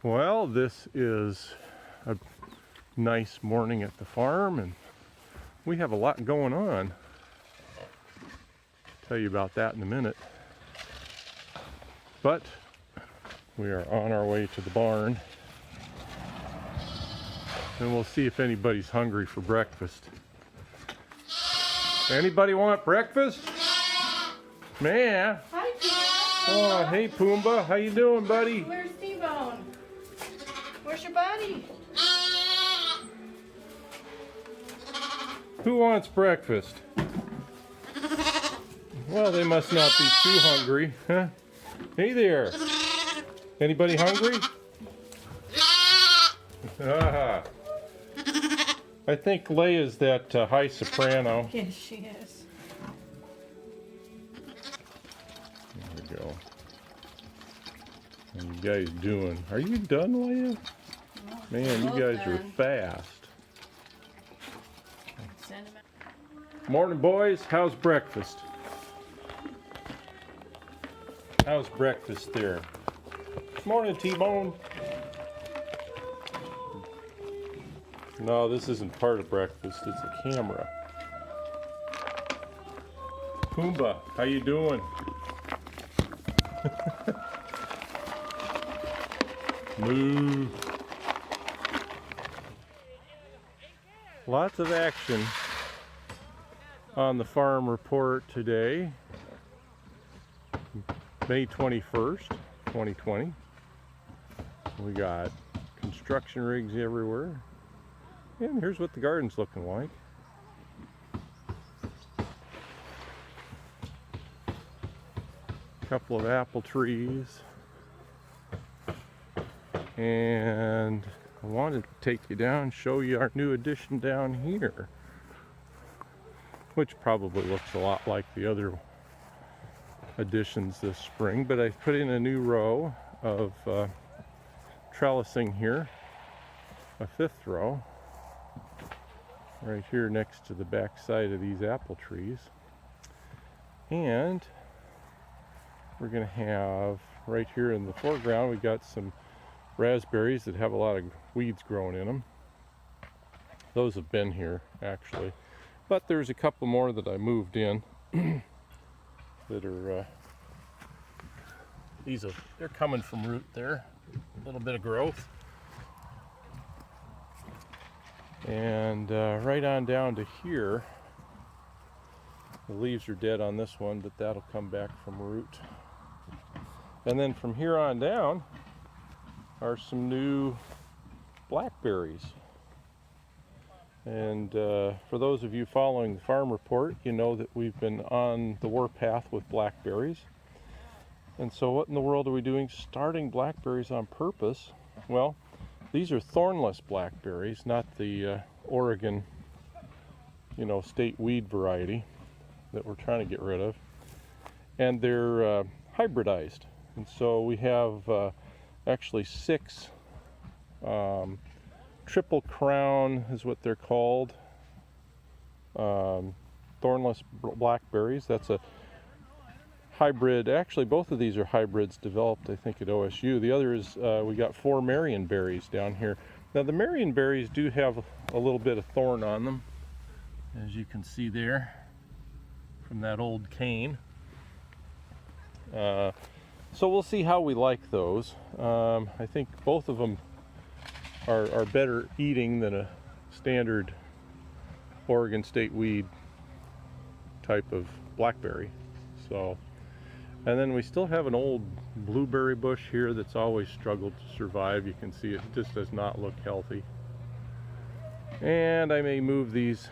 Well, this is a nice morning at the farm, and we have a lot going on. I'll tell you about that in a minute. But we are on our way to the barn, and we'll see if anybody's hungry for breakfast. Anybody want breakfast? Man. Hi, Pumbaa. Oh, hey Pumbaa, how you doing, buddy? Where's T-Bone? Where's your buddy? Who wants breakfast? Well, they must not be too hungry, huh? Hey there. Anybody hungry? Ah. I think Leia's that high soprano. Yes, she is. There we go. How you guys doing? Are you done, Leia? Man, you guys are fast. Send him out. Morning, boys. How's breakfast? How's breakfast there? Morning, T-Bone. No, this isn't part of breakfast. It's a camera. Pumbaa, how you doing? Moo. Lots of action on the farm report today, May 21st, 2020. We got construction rigs everywhere. And here's what the garden's looking like. A couple of apple trees. And I wanted to take you down, show you our new addition down here, which probably looks a lot like the other additions this spring, but I put in a new row of trellising here, a fifth row, right here next to the back side of these apple trees. And we're going to have right here in the foreground, we got some raspberries that have a lot of weeds growing in them. Those have been here actually, but there's a couple more that I moved in that are they're coming from root there, a little bit of growth. And right on down to here, the leaves are dead on this one, but that'll come back from root. And then from here on down are some new blackberries. And for those of you following the farm report, you know that we've been on the warpath with blackberries. And so what in the world are we doing starting blackberries on purpose? Well, these are thornless blackberries, not the Oregon, state weed variety that we're trying to get rid of. And they're hybridized. And so we have actually 6 triple crown is what they're called, thornless blackberries. That's a hybrid. Actually, both of these are hybrids developed, I think, at OSU. The other is we got 4 Marion berries down here. Now the Marion berries do have a little bit of thorn on them, as you can see there from that old cane. So we'll see how we like those. I think both of them are better eating than a standard Oregon state weed type of blackberry. So, and then we still have an old blueberry bush here that's always struggled to survive. You can see it just does not look healthy. And I may move these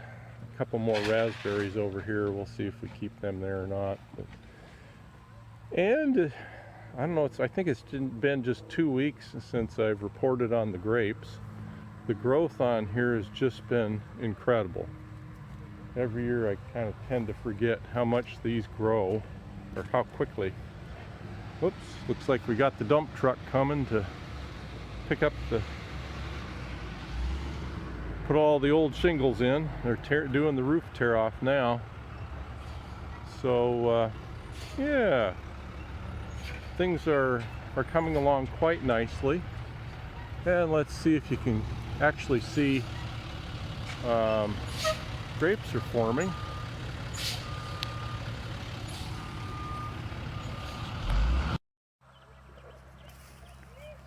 couple more raspberries over here. We'll see if we keep them there or not. And I don't know, I think it's been just 2 weeks since I've reported on the grapes. The growth on here has just been incredible. Every year I kind of tend to forget how much these grow, or how quickly. Whoops, looks like we got the dump truck coming to pick up put all the old shingles in. They're doing the roof tear off now. So yeah, things are coming along quite nicely. And let's see if you can actually see grapes are forming.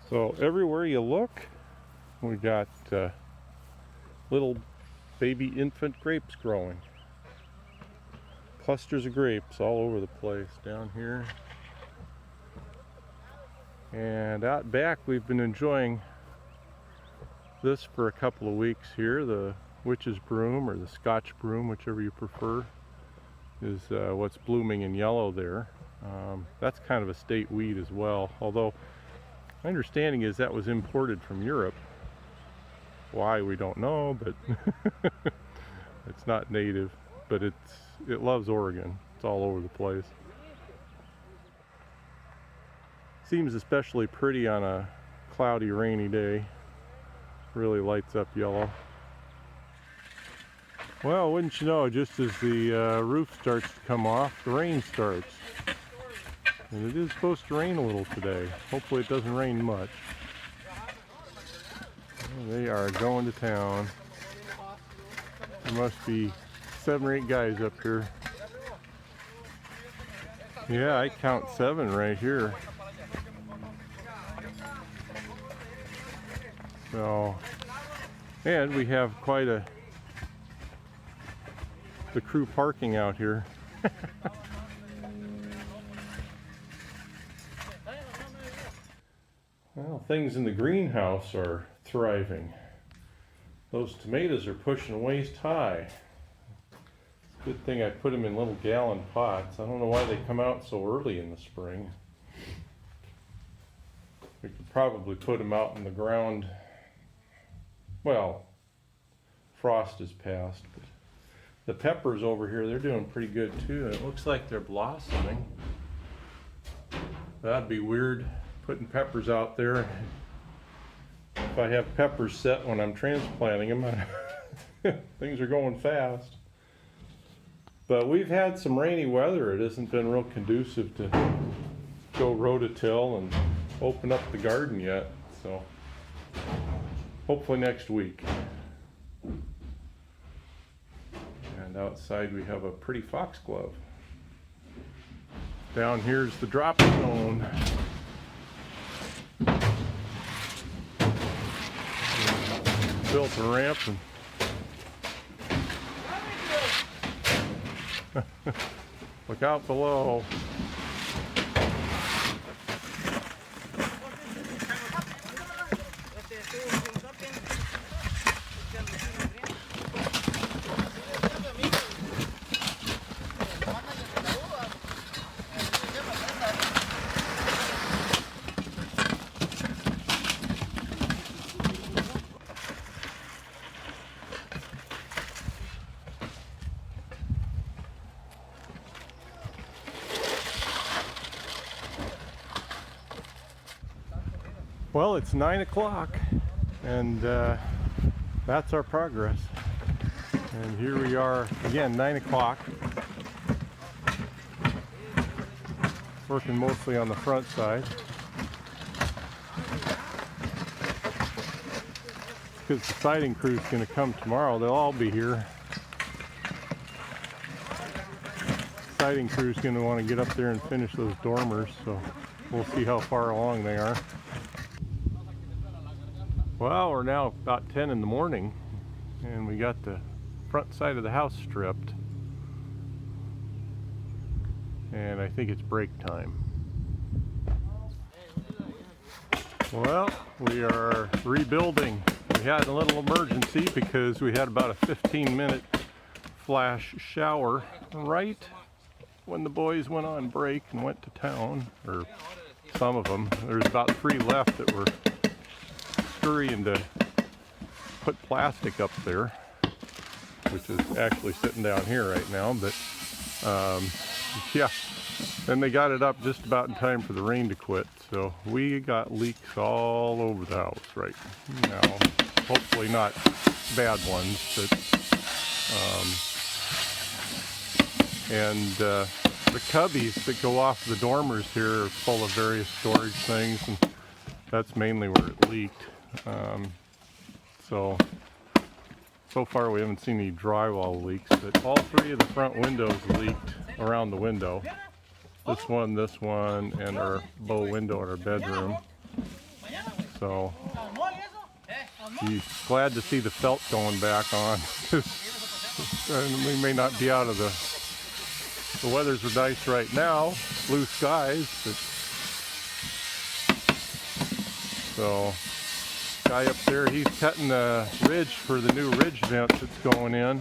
So everywhere you look, we got little baby infant grapes growing. Clusters of grapes all over the place down here. And out back we've been enjoying this for a couple of weeks here. The witch's broom, or the Scotch broom, whichever you prefer, is what's blooming in yellow there. That's kind of a state weed as well, although my understanding is that was imported from Europe. Why, we don't know, but it's not native, but it loves Oregon. It's all over the place. Seems especially pretty on a cloudy, rainy day. Really lights up yellow. Well, wouldn't you know, just as the roof starts to come off, the rain starts. And it is supposed to rain a little today. Hopefully it doesn't rain much. Well, they are going to town. There must be 7 or 8 guys up here. Yeah, I count 7 right here. So, and we have quite the crew parking out here. Well, things in the greenhouse are thriving. Those tomatoes are pushing waist high. Good thing I put them in little gallon pots. I don't know why they come out so early in the spring. We could probably put them out in the ground. Well, frost is past, but the peppers over here, they're doing pretty good too. It looks like they're blossoming. That'd be weird, putting peppers out there. If I have peppers set when I'm transplanting them, things are going fast. But we've had some rainy weather. It hasn't been real conducive to go rototill and open up the garden yet, so hopefully next week. And outside we have a pretty foxglove. Down here's the drop zone. Built a ramp and look out below. Well, it's 9 o'clock, and that's our progress. And here we are again, 9 o'clock, working mostly on the front side. Because the siding crew's going to come tomorrow, they'll all be here. The siding crew's going to want to get up there and finish those dormers, so we'll see how far along they are. Well, we're now about 10 in the morning, and we got the front side of the house stripped. And I think it's break time. Well, we are rebuilding. We had a little emergency because we had about a 15-minute flash shower right when the boys went on break and went to town, or some of them. There's about 3 left that were scurrying to put plastic up there, which is actually sitting down here right now, but yeah, and they got it up just about in time for the rain to quit, so we got leaks all over the house right now. Hopefully not bad ones, but the cubbies that go off the dormers here are full of various storage things, and that's mainly where it leaked. So far we haven't seen any drywall leaks, but all three of the front windows leaked around the window. This one, and our bow window in our bedroom. So, geez, glad to see the felt going back on. And we may not be out of the weather's nice right now, blue skies, but so guy up there, he's cutting the ridge for the new ridge vent that's going in.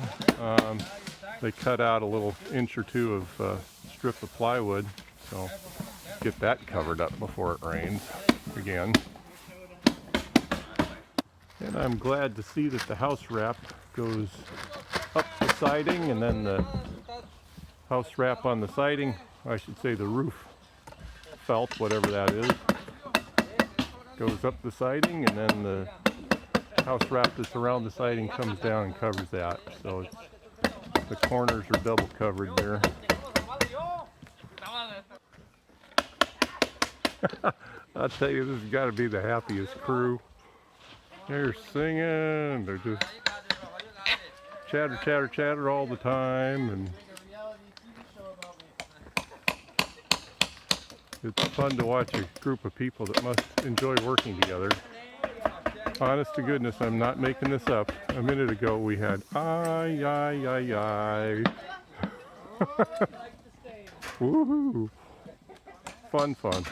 They cut out a little inch or two of strip of plywood, so get that covered up before it rains again. And I'm glad to see that the house wrap goes up the siding, and then the house wrap on the siding, I should say the roof felt, whatever that is, goes up the siding, and then the house wrap that's around the siding comes down and covers that. So it's, the corners are double covered there. I'll tell you, this has got to be the happiest crew. They're singing, they're just chatter, chatter, chatter all the time, and it's fun to watch a group of people that must enjoy working together. Honest to goodness, I'm not making this up. A minute ago we had ay, ay, ay, ay. Woohoo! Fun, fun.